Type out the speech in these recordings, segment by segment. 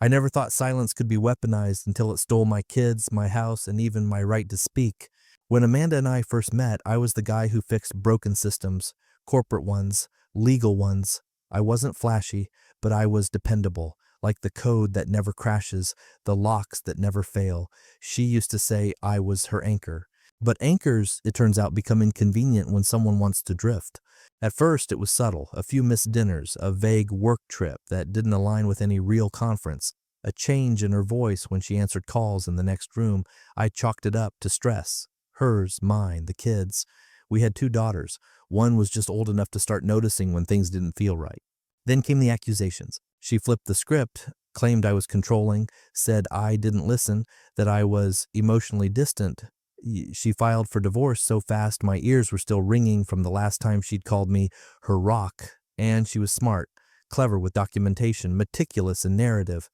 I never thought silence could be weaponized until it stole my kids, my house, and even my right to speak. When Amanda and I first met, I was the guy who fixed broken systems, corporate ones, legal ones. I wasn't flashy, but I was dependable, like the code that never crashes, the locks that never fail. She used to say I was her anchor. But anchors, it turns out, become inconvenient when someone wants to drift. At first, it was subtle, a few missed dinners, a vague work trip that didn't align with any real conference, a change in her voice when she answered calls in the next room. I chalked it up to stress. Hers, mine, the kids. We had 2 daughters. One was just old enough to start noticing when things didn't feel right. Then came the accusations. She flipped the script, claimed I was controlling, said I didn't listen, that I was emotionally distant. She filed for divorce so fast my ears were still ringing from the last time she'd called me her rock. And she was smart, clever with documentation, meticulous in narrative.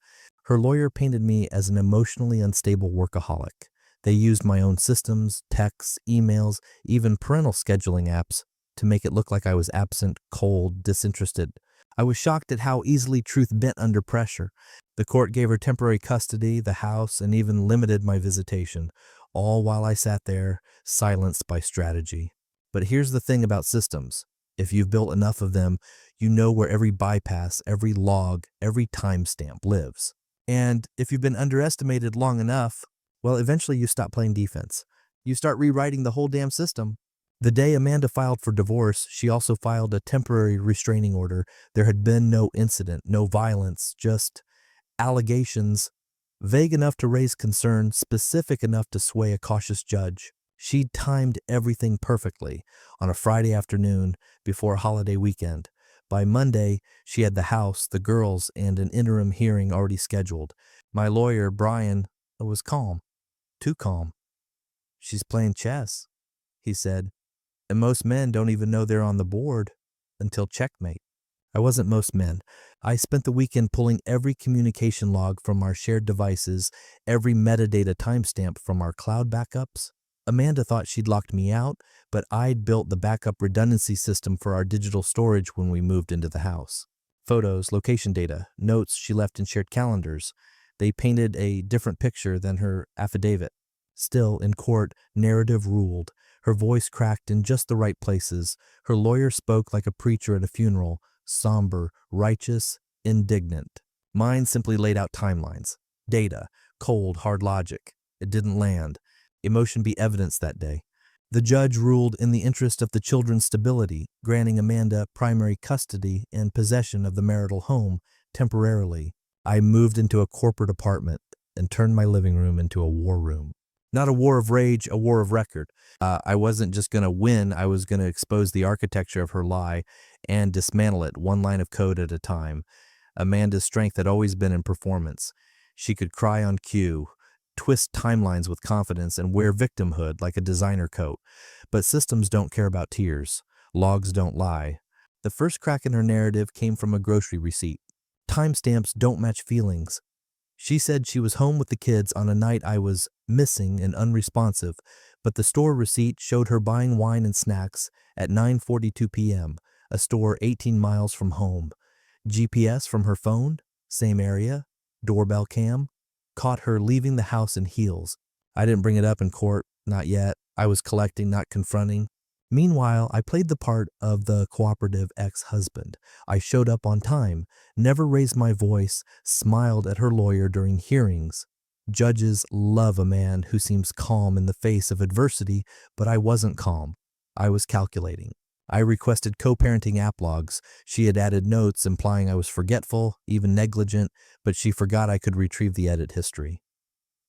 Her lawyer painted me as an emotionally unstable workaholic. They used my own systems, texts, emails, even parental scheduling apps to make it look like I was absent, cold, disinterested. I was shocked at how easily truth bent under pressure. The court gave her temporary custody, the house, and even limited my visitation, all while I sat there, silenced by strategy. But here's the thing about systems. If you've built enough of them, you know where every bypass, every log, every timestamp lives. And if you've been underestimated long enough, well, eventually you stop playing defense. You start rewriting the whole damn system. The day Amanda filed for divorce, she also filed a temporary restraining order. There had been no incident, no violence, just allegations, vague enough to raise concern, specific enough to sway a cautious judge. She'd timed everything perfectly on a Friday afternoon before a holiday weekend. By Monday, she had the house, the girls, and an interim hearing already scheduled. My lawyer, Brian, was calm. Too calm. "She's playing chess," he said. "And most men don't even know they're on the board until checkmate." I wasn't most men. I spent the weekend pulling every communication log from our shared devices, every metadata timestamp from our cloud backups. Amanda thought she'd locked me out, but I'd built the backup redundancy system for our digital storage when we moved into the house. Photos, location data, notes she left in shared calendars. They painted a different picture than her affidavit. Still, in court, narrative ruled. Her voice cracked in just the right places. Her lawyer spoke like a preacher at a funeral, somber, righteous, indignant. Mine simply laid out timelines. Data, cold, hard logic. It didn't land. Emotion be evidence that day. The judge ruled in the interest of the children's stability, granting Amanda primary custody and possession of the marital home temporarily. I moved into a corporate apartment and turned my living room into a war room. Not a war of rage, a war of record. I wasn't just going to win, I was going to expose the architecture of her lie and dismantle it one line of code at a time. Amanda's strength had always been in performance. She could cry on cue, twist timelines with confidence, and wear victimhood like a designer coat. But systems don't care about tears. Logs don't lie. The first crack in her narrative came from a grocery receipt. Timestamps don't match feelings. She said she was home with the kids on a night I was missing and unresponsive, but the store receipt showed her buying wine and snacks at 9:42 p.m., a store 18 miles from home. GPS from her phone, same area, doorbell cam, caught her leaving the house in heels. I didn't bring it up in court, not yet. I was collecting, not confronting. Meanwhile, I played the part of the cooperative ex-husband. I showed up on time, never raised my voice, smiled at her lawyer during hearings. Judges love a man who seems calm in the face of adversity, but I wasn't calm. I was calculating. I requested co-parenting app logs. She had added notes implying I was forgetful, even negligent, but she forgot I could retrieve the edit history.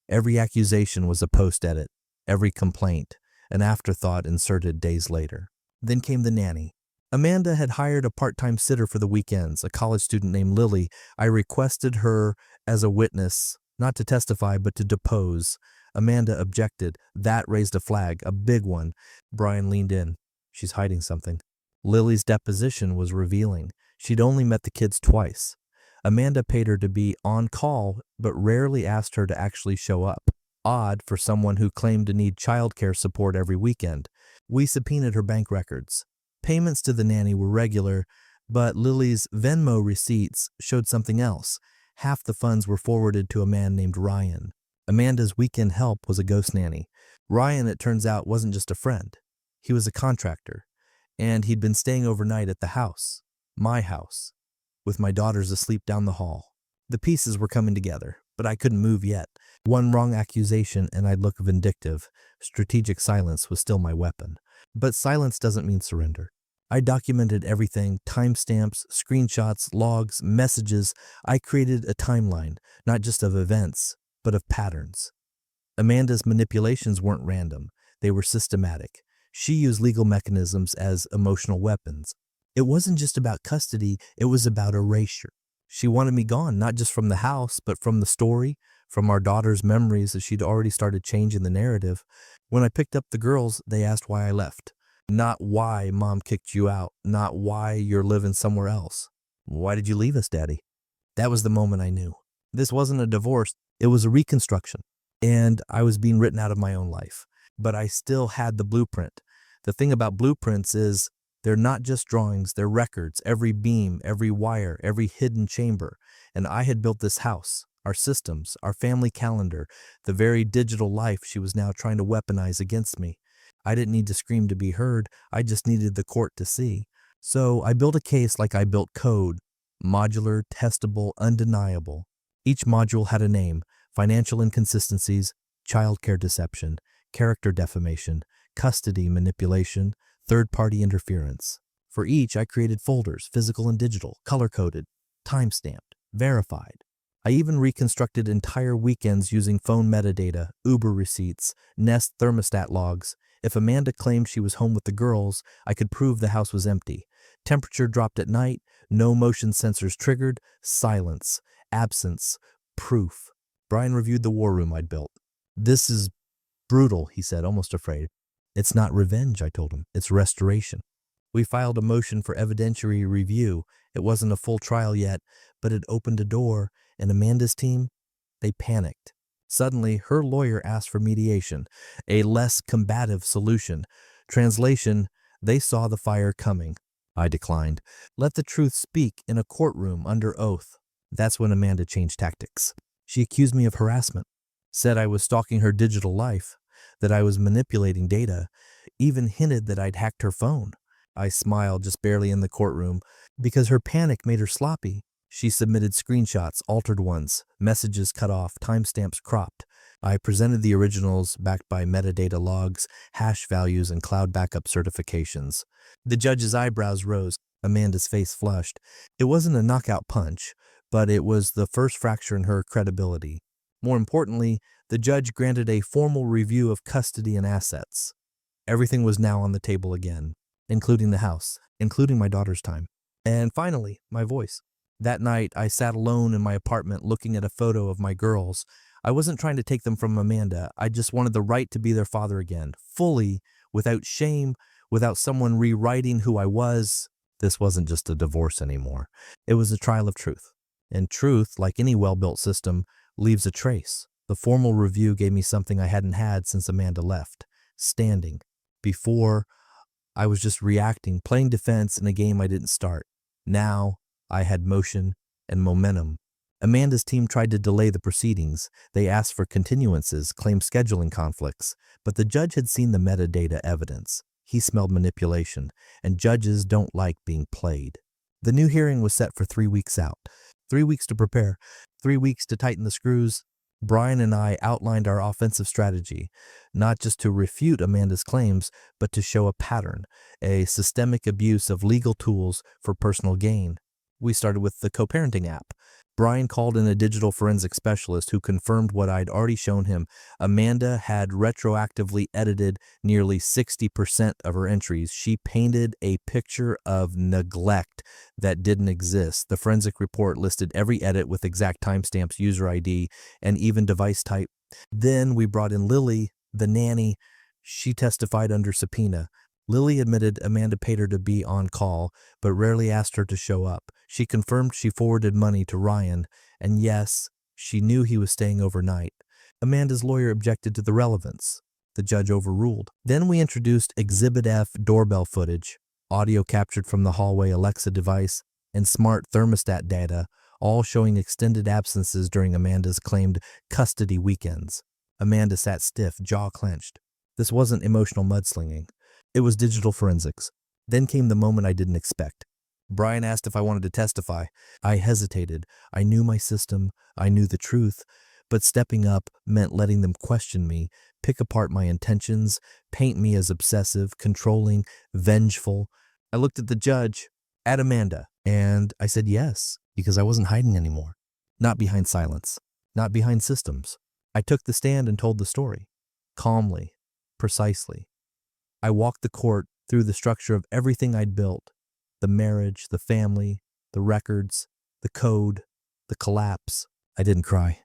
Every accusation was a post-edit, every complaint an afterthought inserted days later. Then came the nanny. Amanda had hired a part-time sitter for the weekends, a college student named Lily. I requested her as a witness, not to testify, but to depose. Amanda objected. That raised a flag, a big one. Brian leaned in. She's hiding something. Lily's deposition was revealing. She'd only met the kids twice. Amanda paid her to be on call, but rarely asked her to actually show up. Odd for someone who claimed to need childcare support every weekend. We subpoenaed her bank records. Payments to the nanny were regular, but Lily's Venmo receipts showed something else. Half the funds were forwarded to a man named Ryan. Amanda's weekend help was a ghost nanny. Ryan, it turns out, wasn't just a friend. He was a contractor, and he'd been staying overnight at the house, my house, with my daughters asleep down the hall. The pieces were coming together, but I couldn't move yet. One wrong accusation and I'd look vindictive. Strategic silence was still my weapon. But silence doesn't mean surrender. I documented everything, timestamps, screenshots, logs, messages. I created a timeline, not just of events, but of patterns. Amanda's manipulations weren't random. They were systematic. She used legal mechanisms as emotional weapons. It wasn't just about custody, it was about erasure. She wanted me gone, not just from the house, but from the story, from our daughter's memories as she'd already started changing the narrative. When I picked up the girls, they asked why I left. Not why mom kicked you out, not why you're living somewhere else. Why did you leave us, Daddy? That was the moment I knew. This wasn't a divorce, it was a reconstruction. And I was being written out of my own life. But I still had the blueprint. The thing about blueprints is they're not just drawings, they're records, every beam, every wire, every hidden chamber. And I had built this house, our systems, our family calendar, the very digital life she was now trying to weaponize against me. I didn't need to scream to be heard, I just needed the court to see. So I built a case like I built code, modular, testable, undeniable. Each module had a name: financial inconsistencies, childcare deception, character defamation, custody manipulation, third-party interference. For each, I created folders, physical and digital, color-coded, time-stamped, verified. I even reconstructed entire weekends using phone metadata, Uber receipts, Nest thermostat logs. If Amanda claimed she was home with the girls, I could prove the house was empty. Temperature dropped at night, no motion sensors triggered, silence, absence, proof. Brian reviewed the war room I'd built. "This is brutal," he said, almost afraid. "It's not revenge," I told him. "It's restoration." We filed a motion for evidentiary review. It wasn't a full trial yet, but it opened a door, and Amanda's team, they panicked. Suddenly, her lawyer asked for mediation, a less combative solution. Translation: they saw the fire coming. I declined. Let the truth speak in a courtroom under oath. That's when Amanda changed tactics. She accused me of harassment, said I was stalking her digital life, that I was manipulating data, even hinted that I'd hacked her phone. I smiled just barely in the courtroom because her panic made her sloppy. She submitted screenshots, altered ones, messages cut off, timestamps cropped. I presented the originals backed by metadata logs, hash values, and cloud backup certifications. The judge's eyebrows rose. Amanda's face flushed. It wasn't a knockout punch, but it was the first fracture in her credibility. More importantly, the judge granted a formal review of custody and assets. Everything was now on the table again, including the house, including my daughter's time. And finally, my voice. That night, I sat alone in my apartment looking at a photo of my girls. I wasn't trying to take them from Amanda. I just wanted the right to be their father again, fully, without shame, without someone rewriting who I was. This wasn't just a divorce anymore. It was a trial of truth. And truth, like any well-built system, leaves a trace. The formal review gave me something I hadn't had since Amanda left: standing. Before, I was just reacting, playing defense in a game I didn't start. Now, I had motion and momentum. Amanda's team tried to delay the proceedings. They asked for continuances, claimed scheduling conflicts, but the judge had seen the metadata evidence. He smelled manipulation, and judges don't like being played. The new hearing was set for 3 weeks out. 3 weeks to prepare, 3 weeks to tighten the screws. Brian and I outlined our offensive strategy, not just to refute Amanda's claims, but to show a pattern, a systemic abuse of legal tools for personal gain. We started with the co-parenting app. Brian called in a digital forensic specialist who confirmed what I'd already shown him. Amanda had retroactively edited nearly 60% of her entries. She painted a picture of neglect that didn't exist. The forensic report listed every edit with exact timestamps, user ID, and even device type. Then we brought in Lily, the nanny. She testified under subpoena. Lily admitted Amanda paid her to be on call, but rarely asked her to show up. She confirmed she forwarded money to Ryan, and yes, she knew he was staying overnight. Amanda's lawyer objected to the relevance. The judge overruled. Then we introduced Exhibit F doorbell footage, audio captured from the hallway Alexa device, and smart thermostat data, all showing extended absences during Amanda's claimed custody weekends. Amanda sat stiff, jaw clenched. This wasn't emotional mudslinging. It was digital forensics. Then came the moment I didn't expect. Brian asked if I wanted to testify. I hesitated. I knew my system. I knew the truth. But stepping up meant letting them question me, pick apart my intentions, paint me as obsessive, controlling, vengeful. I looked at the judge, at Amanda, and I said yes, because I wasn't hiding anymore. Not behind silence, not behind systems. I took the stand and told the story, calmly, precisely. I walked the court through the structure of everything I'd built, the marriage, the family, the records, the code, the collapse. I didn't cry.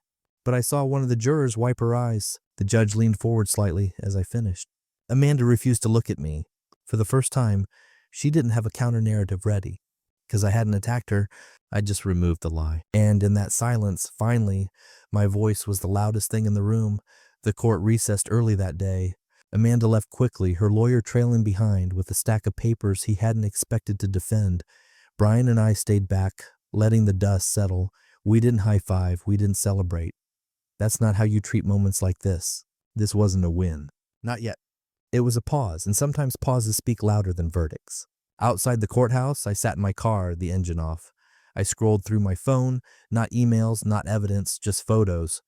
But I saw one of the jurors wipe her eyes. The judge leaned forward slightly as I finished. Amanda refused to look at me. For the first time, she didn't have a counter-narrative ready. Because I hadn't attacked her, I just removed the lie. And in that silence, finally, my voice was the loudest thing in the room. The court recessed early that day. Amanda left quickly, her lawyer trailing behind with a stack of papers he hadn't expected to defend. Brian and I stayed back, letting the dust settle. We didn't high-five, we didn't celebrate. That's not how you treat moments like this. This wasn't a win. Not yet. It was a pause, and sometimes pauses speak louder than verdicts. Outside the courthouse, I sat in my car, the engine off. I scrolled through my phone, not emails, not evidence, just photos.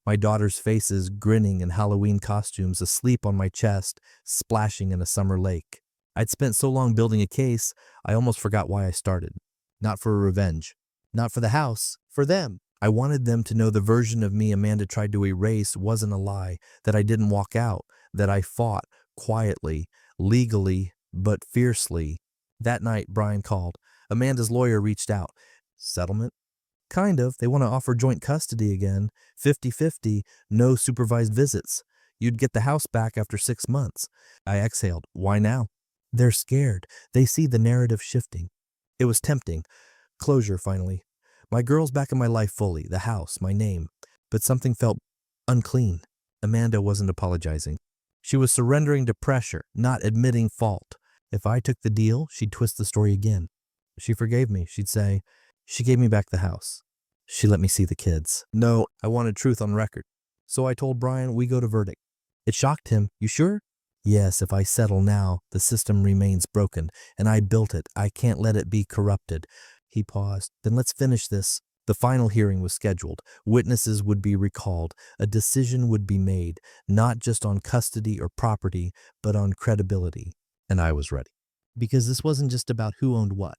My daughter's faces grinning in Halloween costumes, asleep on my chest, splashing in a summer lake. I'd spent so long building a case, I almost forgot why I started. Not for revenge. Not for the house. For them. I wanted them to know the version of me Amanda tried to erase wasn't a lie, that I didn't walk out, that I fought, quietly, legally, but fiercely. That night, Brian called. Amanda's lawyer reached out. Settlement? Kind of. They want to offer joint custody again. 50-50, no supervised visits. You'd get the house back after 6 months. I exhaled. Why now? They're scared. They see the narrative shifting. It was tempting. Closure, finally. My girl's back in my life fully, the house, my name. But something felt unclean. Amanda wasn't apologizing. She was surrendering to pressure, not admitting fault. If I took the deal, she'd twist the story again. She forgave me, she'd say. She gave me back the house. She let me see the kids. No, I wanted truth on record. So I told Brian we go to verdict. It shocked him. You sure? Yes, if I settle now, the system remains broken, and I built it. I can't let it be corrupted. He paused. Then let's finish this. The final hearing was scheduled. Witnesses would be recalled. A decision would be made, not just on custody or property, but on credibility. And I was ready. Because this wasn't just about who owned what.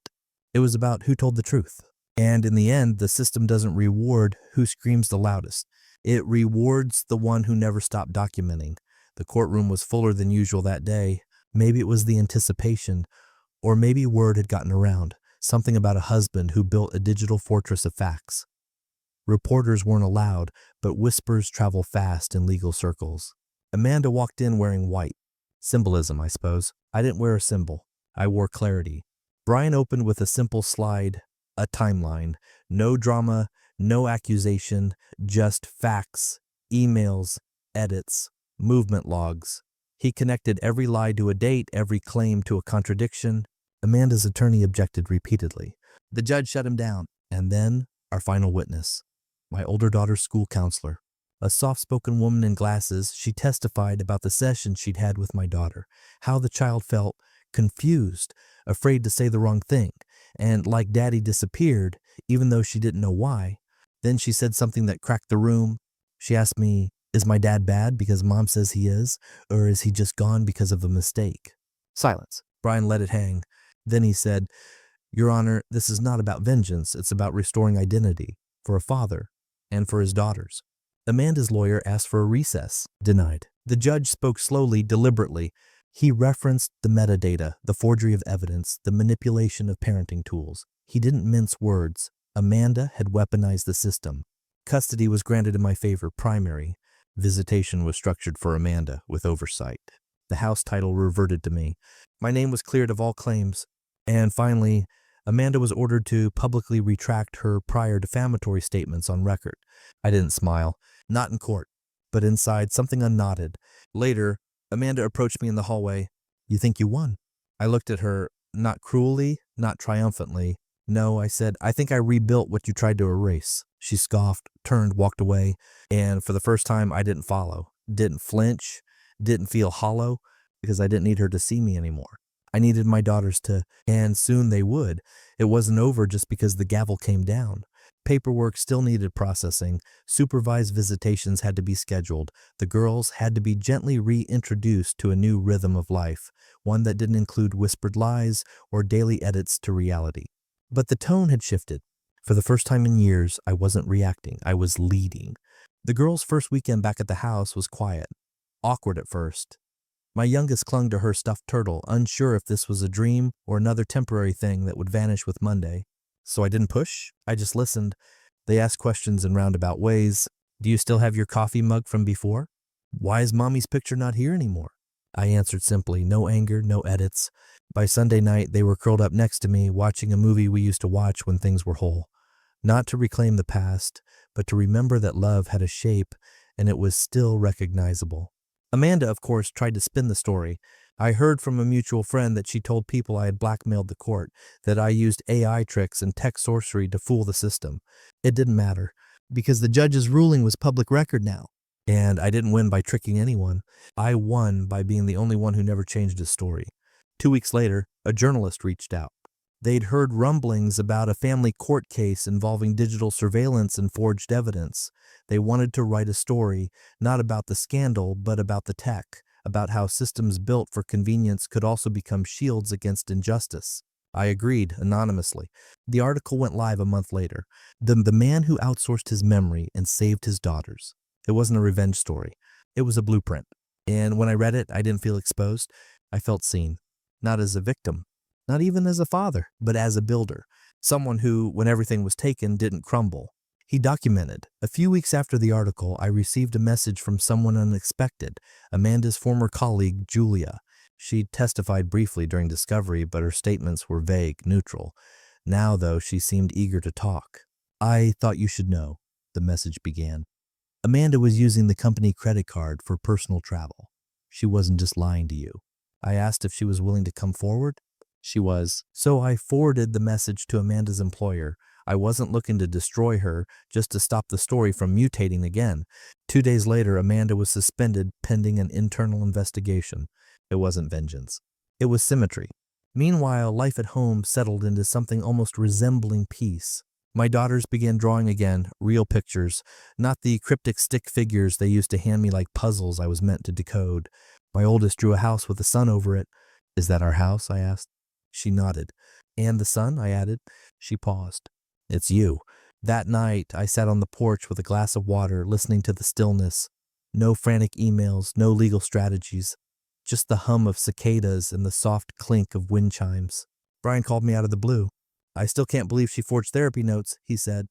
It was about who told the truth. And in the end, the system doesn't reward who screams the loudest. It rewards the one who never stopped documenting. The courtroom was fuller than usual that day. Maybe it was the anticipation, or maybe word had gotten around. Something about a husband who built a digital fortress of facts. Reporters weren't allowed, but whispers travel fast in legal circles. Amanda walked in wearing white. Symbolism, I suppose. I didn't wear a symbol. I wore clarity. Brian opened with a simple slide, a timeline. No drama, no accusation, just facts, emails, edits, movement logs. He connected every lie to a date, every claim to a contradiction. Amanda's attorney objected repeatedly. The judge shut him down. And then, our final witness, my older daughter's school counselor. A soft-spoken woman in glasses, she testified about the session she'd had with my daughter, how the child felt confused, afraid to say the wrong thing, and like daddy disappeared, even though she didn't know why. Then she said something that cracked the room. She asked me, is my dad bad because mom says he is, or is he just gone because of a mistake? Silence. Brian let it hang. Then he said, Your Honor, this is not about vengeance. It's about restoring identity for a father and for his daughters. Amanda's lawyer asked for a recess. Denied. The judge spoke slowly, deliberately. He referenced the metadata, the forgery of evidence, the manipulation of parenting tools. He didn't mince words. Amanda had weaponized the system. Custody was granted in my favor, primary. Visitation was structured for Amanda, with oversight. The house title reverted to me. My name was cleared of all claims. And finally, Amanda was ordered to publicly retract her prior defamatory statements on record. I didn't smile. Not in court. But inside, something unknotted. Later, Amanda approached me in the hallway. You think you won? I looked at her, not cruelly, not triumphantly, No, I said, I think I rebuilt what you tried to erase. She scoffed, turned, walked away, and for the first time, I didn't follow, didn't flinch, didn't feel hollow, because I didn't need her to see me anymore. I needed my daughters to, and soon they would. It wasn't over just because the gavel came down. Paperwork still needed processing, supervised visitations had to be scheduled, the girls had to be gently reintroduced to a new rhythm of life, one that didn't include whispered lies or daily edits to reality. But the tone had shifted. For the first time in years, I wasn't reacting, I was leading. The girls' first weekend back at the house was quiet, awkward at first. My youngest clung to her stuffed turtle, unsure if this was a dream or another temporary thing that would vanish with Monday. So I didn't push, I just listened. They asked questions in roundabout ways. Do you still have your coffee mug from before? Why is mommy's picture not here anymore? I answered simply, no anger, no edits. By Sunday night, they were curled up next to me, watching a movie we used to watch when things were whole. Not to reclaim the past, but to remember that love had a shape and it was still recognizable. Amanda, of course, tried to spin the story. I heard from a mutual friend that she told people I had blackmailed the court, that I used AI tricks and tech sorcery to fool the system. It didn't matter, because the judge's ruling was public record now. And I didn't win by tricking anyone. I won by being the only one who never changed his story. 2 weeks later, a journalist reached out. They'd heard rumblings about a family court case involving digital surveillance and forged evidence. They wanted to write a story, not about the scandal, but about the tech, about how systems built for convenience could also become shields against injustice. I agreed, anonymously. The article went live a month later. The man who outsourced his memory and saved his daughters. It wasn't a revenge story. It was a blueprint. And when I read it, I didn't feel exposed. I felt seen. Not as a victim, not even as a father, but as a builder. Someone who, when everything was taken, didn't crumble. He documented. A few weeks after the article, I received a message from someone unexpected, Amanda's former colleague, Julia. She testified briefly during discovery, but her statements were vague, neutral. Now, though, she seemed eager to talk. I thought you should know, the message began. Amanda was using the company credit card for personal travel. She wasn't just lying to you. I asked if she was willing to come forward. She was. So I forwarded the message to Amanda's employer. I wasn't looking to destroy her, just to stop the story from mutating again. 2 days later, Amanda was suspended pending an internal investigation. It wasn't vengeance. It was symmetry. Meanwhile, life at home settled into something almost resembling peace. My daughters began drawing again, real pictures, not the cryptic stick figures they used to hand me like puzzles I was meant to decode. My oldest drew a house with a sun over it. Is that our house? I asked. She nodded. And the sun? I added. She paused. It's you. That night, I sat on the porch with a glass of water, listening to the stillness. No frantic emails, no legal strategies. Just the hum of cicadas and the soft clink of wind chimes. Brian called me out of the blue. I still can't believe she forged therapy notes, he said.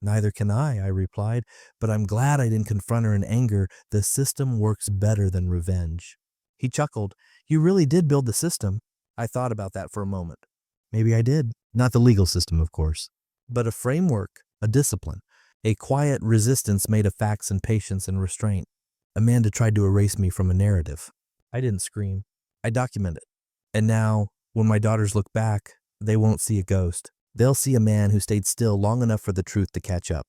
Neither can I replied, but I'm glad I didn't confront her in anger. The system works better than revenge. He chuckled. You really did build the system. I thought about that for a moment. Maybe I did. Not the legal system, of course, but a framework, a discipline, a quiet resistance made of facts and patience and restraint. Amanda tried to erase me from a narrative. I didn't scream. I documented. And now, when my daughters look back, they won't see a ghost. They'll see a man who stayed still long enough for the truth to catch up.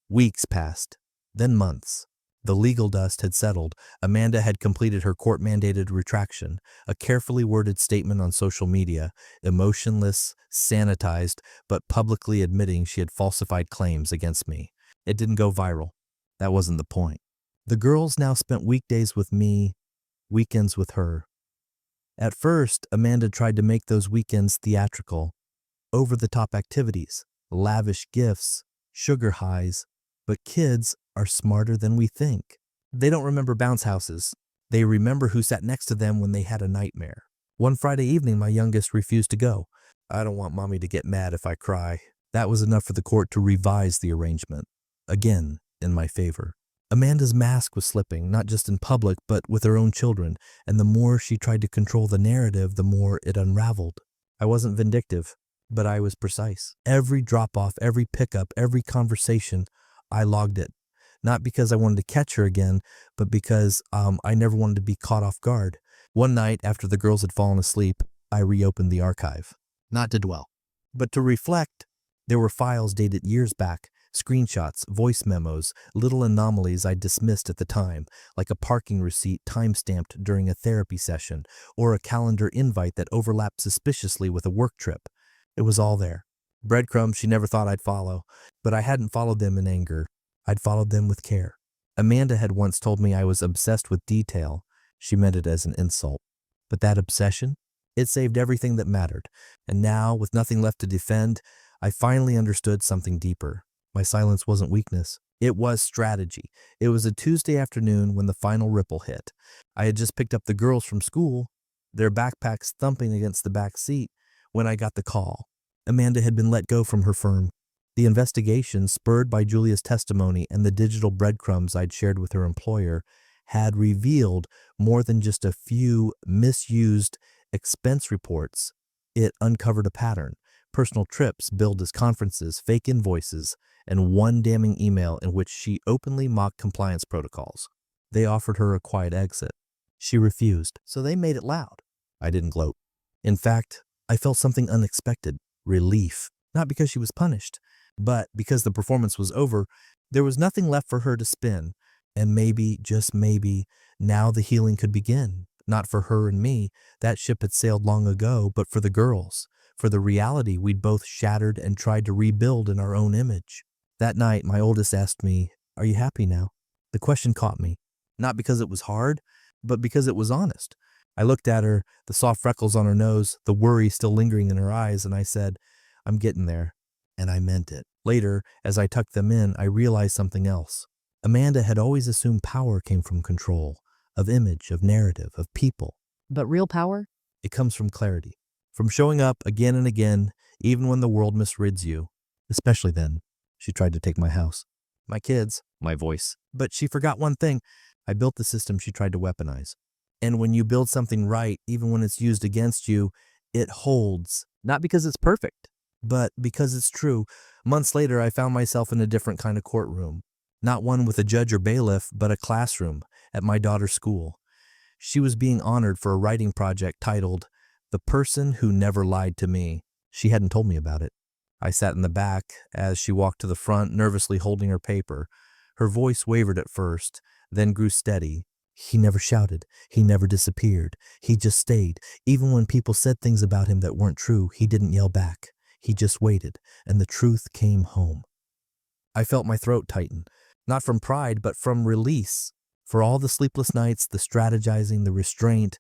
Weeks passed, then months. The legal dust had settled. Amanda had completed her court-mandated retraction, a carefully worded statement on social media, emotionless, sanitized, but publicly admitting she had falsified claims against me. It didn't go viral. That wasn't the point. The girls now spent weekdays with me, weekends with her. At first, Amanda tried to make those weekends theatrical, over-the-top activities, lavish gifts, sugar highs, but kids are smarter than we think. They don't remember bounce houses. They remember who sat next to them when they had a nightmare. One Friday evening, my youngest refused to go. I don't want mommy to get mad if I cry. That was enough for the court to revise the arrangement. Again, in my favor. Amanda's mask was slipping, not just in public, but with her own children, and the more she tried to control the narrative, the more it unraveled. I wasn't vindictive, but I was precise. Every drop-off, every pickup, every conversation, I logged it. Not because I wanted to catch her again, but because I never wanted to be caught off guard. One night, after the girls had fallen asleep, I reopened the archive. Not to dwell. But to reflect, there were files dated years back, screenshots, voice memos, little anomalies I dismissed at the time, like a parking receipt time-stamped during a therapy session, or a calendar invite that overlapped suspiciously with a work trip. It was all there. Breadcrumbs she never thought I'd follow, but I hadn't followed them in anger. I'd followed them with care. Amanda had once told me I was obsessed with detail. She meant it as an insult. But that obsession? It saved everything that mattered. And now, with nothing left to defend, I finally understood something deeper. My silence wasn't weakness. It was strategy. It was a Tuesday afternoon when the final ripple hit. I had just picked up the girls from school, their backpacks thumping against the back seat, when I got the call. Amanda had been let go from her firm. The investigation, spurred by Julia's testimony and the digital breadcrumbs I'd shared with her employer, had revealed more than just a few misused expense reports. It uncovered a pattern: personal trips billed as conferences, fake invoices, and one damning email in which she openly mocked compliance protocols. They offered her a quiet exit. She refused, so they made it loud. I didn't gloat. In fact, I felt something unexpected: relief. Not because she was punished, but because the performance was over. There was nothing left for her to spin. And maybe, just maybe, now the healing could begin. Not for her and me, that ship had sailed long ago, but for the girls, for the reality we'd both shattered and tried to rebuild in our own image. That night, my oldest asked me, "Are you happy now?" The question caught me, not because it was hard, but because it was honest. I looked at her, the soft freckles on her nose, the worry still lingering in her eyes, and I said, "I'm getting there." And I meant it. Later, as I tucked them in, I realized something else. Amanda had always assumed power came from control, of image, of narrative, of people. But real power? It comes from clarity, from showing up again and again, even when the world misreads you. Especially then. She tried to take my house, my kids, my voice. But she forgot one thing. I built the system she tried to weaponize. And when you build something right, even when it's used against you, it holds. Not because it's perfect, but because it's true. Months later, I found myself in a different kind of courtroom. Not one with a judge or bailiff, but a classroom at my daughter's school. She was being honored for a writing project titled "The Person Who Never Lied to Me." She hadn't told me about it. I sat in the back as she walked to the front, nervously holding her paper. Her voice wavered at first, then grew steady. He never shouted. He never disappeared. He just stayed. Even when people said things about him that weren't true, he didn't yell back. He just waited, and the truth came home. I felt my throat tighten, not from pride, but from release. For all the sleepless nights, the strategizing, the restraint,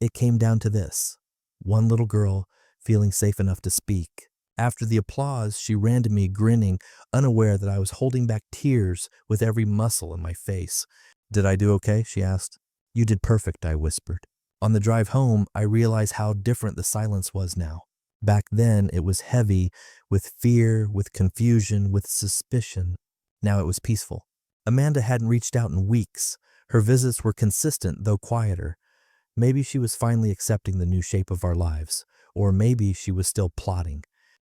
it came down to this: one little girl feeling safe enough to speak. After the applause, she ran to me, grinning, unaware that I was holding back tears with every muscle in my face. "Did I do okay?" she asked. "You did perfect," I whispered. On the drive home, I realized how different the silence was now. Back then, it was heavy with fear, with confusion, with suspicion. Now it was peaceful. Amanda hadn't reached out in weeks. Her visits were consistent, though quieter. Maybe she was finally accepting the new shape of our lives, or maybe she was still plotting.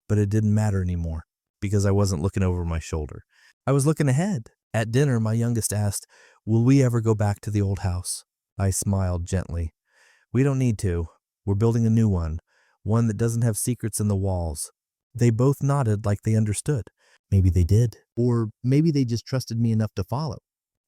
But it didn't matter anymore, because I wasn't looking over my shoulder. I was looking ahead. At dinner, my youngest asked, "Will we ever go back to the old house?" I smiled gently. "We don't need to. We're building a new one that doesn't have secrets in the walls." They both nodded like they understood. Maybe they did, or maybe they just trusted me enough to follow.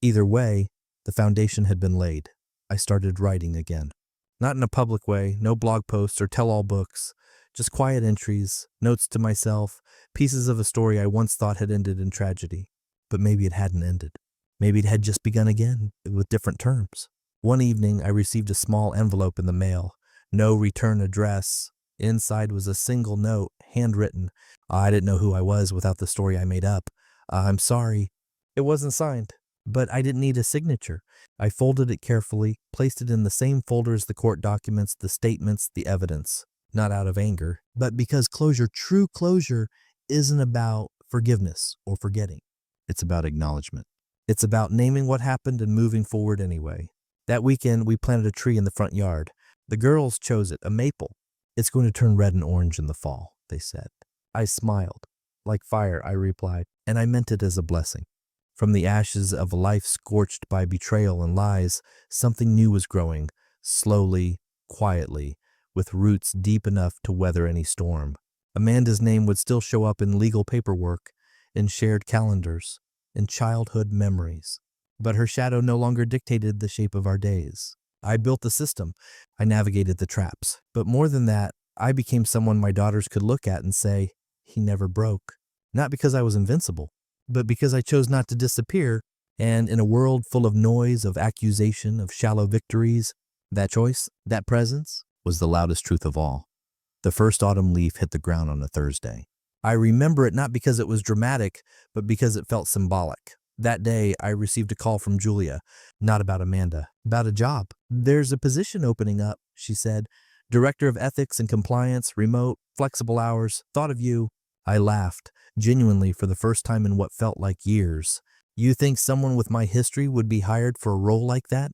Either way, the foundation had been laid. I started writing again. Not in a public way, no blog posts or tell-all books, just quiet entries, notes to myself, pieces of a story I once thought had ended in tragedy. But maybe it hadn't ended. Maybe it had just begun again, with different terms. One evening, I received a small envelope in the mail. No return address. Inside was a single note, handwritten. I didn't know who I was without the story I made up. "I'm sorry." It wasn't signed, but I didn't need a signature. I folded it carefully, placed it in the same folder as the court documents, the statements, the evidence. Not out of anger, but because closure, true closure, isn't about forgiveness or forgetting. It's about acknowledgement. It's about naming what happened and moving forward anyway. That weekend, we planted a tree in the front yard. The girls chose it, a maple. "It's going to turn red and orange in the fall," they said. I smiled. "Like fire," I replied, and I meant it as a blessing. From the ashes of a life scorched by betrayal and lies, something new was growing, slowly, quietly, with roots deep enough to weather any storm. Amanda's name would still show up in legal paperwork, in shared calendars, in childhood memories. But her shadow no longer dictated the shape of our days. I built the system. I navigated the traps. But more than that, I became someone my daughters could look at and say, he never broke. Not because I was invincible, but because I chose not to disappear. And in a world full of noise, of accusation, of shallow victories, that choice, that presence, was the loudest truth of all. The first autumn leaf hit the ground on a Thursday. I remember it not because it was dramatic, but because it felt symbolic. That day, I received a call from Julia, not about Amanda, about a job. There's a position opening up, she said. Director of Ethics and Compliance, remote, flexible hours, thought of you. I laughed, genuinely for the first time in what felt like years. You think someone with my history would be hired for a role like that?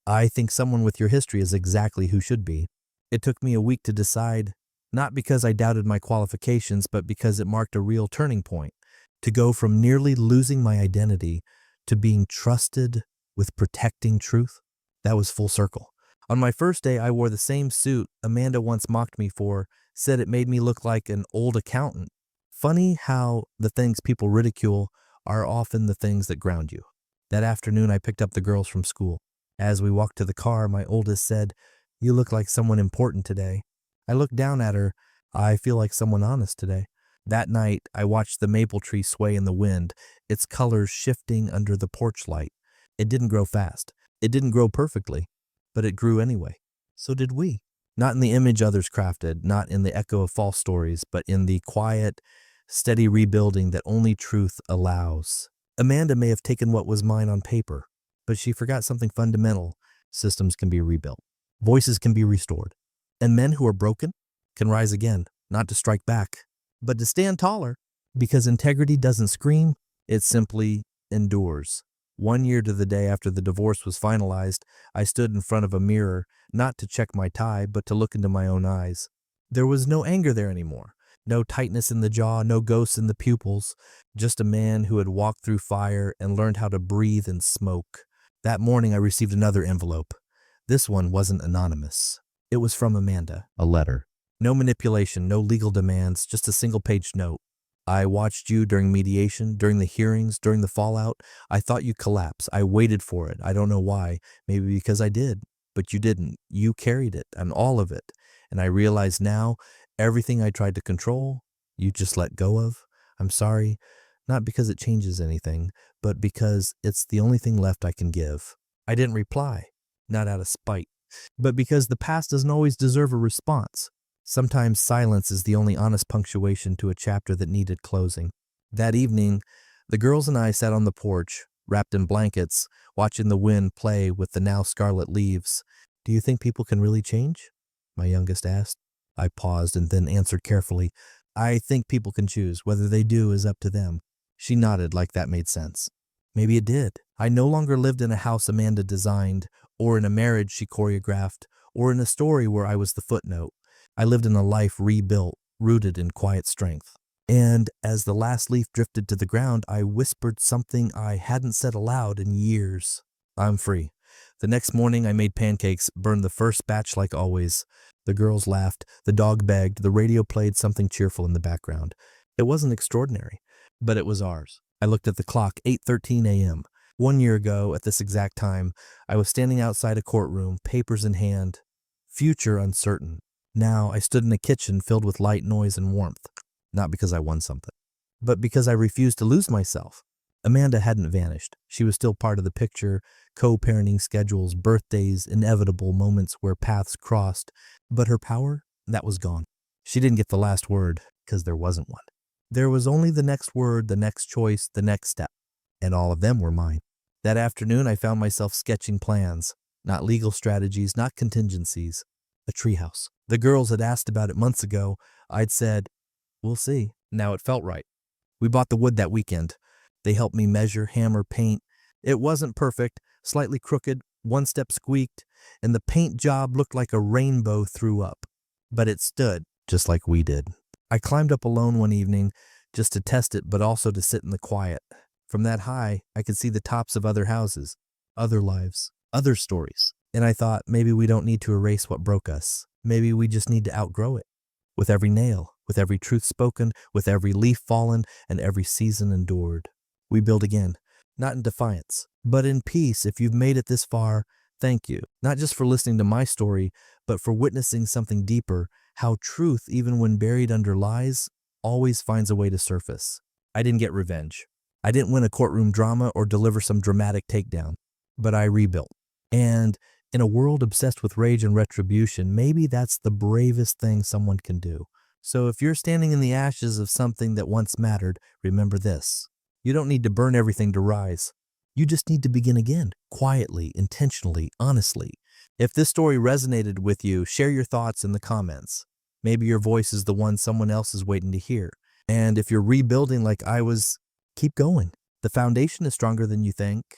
I think someone with your history is exactly who should be. It took me a week to decide, not because I doubted my qualifications, but because it marked a real turning point. To go from nearly losing my identity to being trusted with protecting truth, that was full circle. On my first day, I wore the same suit Amanda once mocked me for, said it made me look like an old accountant. Funny how the things people ridicule are often the things that ground you. That afternoon, I picked up the girls from school. As we walked to the car, my oldest said, "You look like someone important today." I looked down at her. "I feel like someone honest today." That night, I watched the maple tree sway in the wind, its colors shifting under the porch light. It didn't grow fast. It didn't grow perfectly, but it grew anyway. So did we. Not in the image others crafted, not in the echo of false stories, but in the quiet, steady rebuilding that only truth allows. Amanda may have taken what was mine on paper, but she forgot something fundamental. Systems can be rebuilt. Voices can be restored. And men who are broken can rise again, not to strike back, but to stand taller, because integrity doesn't scream, it simply endures. 1 year to the day after the divorce was finalized, I stood in front of a mirror, not to check my tie, but to look into my own eyes. There was no anger there anymore, no tightness in the jaw, no ghosts in the pupils, just a man who had walked through fire and learned how to breathe in smoke. That morning I received another envelope. This one wasn't anonymous. It was from Amanda, a letter. No manipulation, no legal demands, just a single-page note. I watched you during mediation, during the hearings, during the fallout. I thought you'd collapse. I waited for it. I don't know why. Maybe because I did. But you didn't. You carried it, and all of it. And I realize now, everything I tried to control, you just let go of. I'm sorry, not because it changes anything, but because it's the only thing left I can give. I didn't reply, not out of spite, but because the past doesn't always deserve a response. Sometimes silence is the only honest punctuation to a chapter that needed closing. That evening, the girls and I sat on the porch, wrapped in blankets, watching the wind play with the now scarlet leaves. "Do you think people can really change?" my youngest asked. I paused and then answered carefully, "I think people can choose. Whether they do is up to them." She nodded like that made sense. Maybe it did. I no longer lived in a house Amanda designed, or in a marriage she choreographed, or in a story where I was the footnote. I lived in a life rebuilt, rooted in quiet strength. And as the last leaf drifted to the ground, I whispered something I hadn't said aloud in years. I'm free. The next morning, I made pancakes, burned the first batch like always. The girls laughed, the dog begged, the radio played something cheerful in the background. It wasn't extraordinary, but it was ours. I looked at the clock, 8:13 a.m. 1 year ago, at this exact time, I was standing outside a courtroom, papers in hand, future uncertain. Now I stood in a kitchen filled with light, noise, and warmth, not because I won something, but because I refused to lose myself. Amanda hadn't vanished. She was still part of the picture, co-parenting schedules, birthdays, inevitable moments where paths crossed, but her power, that was gone. She didn't get the last word, because there wasn't one. There was only the next word, the next choice, the next step, and all of them were mine. That afternoon, I found myself sketching plans, not legal strategies, not contingencies, a treehouse. The girls had asked about it months ago. I'd said, "We'll see." Now it felt right. We bought the wood that weekend. They helped me measure, hammer, paint. It wasn't perfect, slightly crooked, one step squeaked, and the paint job looked like a rainbow threw up. But it stood, just like we did. I climbed up alone one evening, just to test it, but also to sit in the quiet. From that high, I could see the tops of other houses, other lives, other stories. And I thought, maybe we don't need to erase what broke us. Maybe we just need to outgrow it. With every nail, with every truth spoken, with every leaf fallen, and every season endured. We build again, not in defiance, but in peace. If you've made it this far, thank you. Not just for listening to my story, but for witnessing something deeper, how truth, even when buried under lies, always finds a way to surface. I didn't get revenge. I didn't win a courtroom drama or deliver some dramatic takedown, but I rebuilt. And in a world obsessed with rage and retribution, maybe that's the bravest thing someone can do. So if you're standing in the ashes of something that once mattered, remember this. You don't need to burn everything to rise. You just need to begin again, quietly, intentionally, honestly. If this story resonated with you, share your thoughts in the comments. Maybe your voice is the one someone else is waiting to hear. And if you're rebuilding like I was, keep going. The foundation is stronger than you think.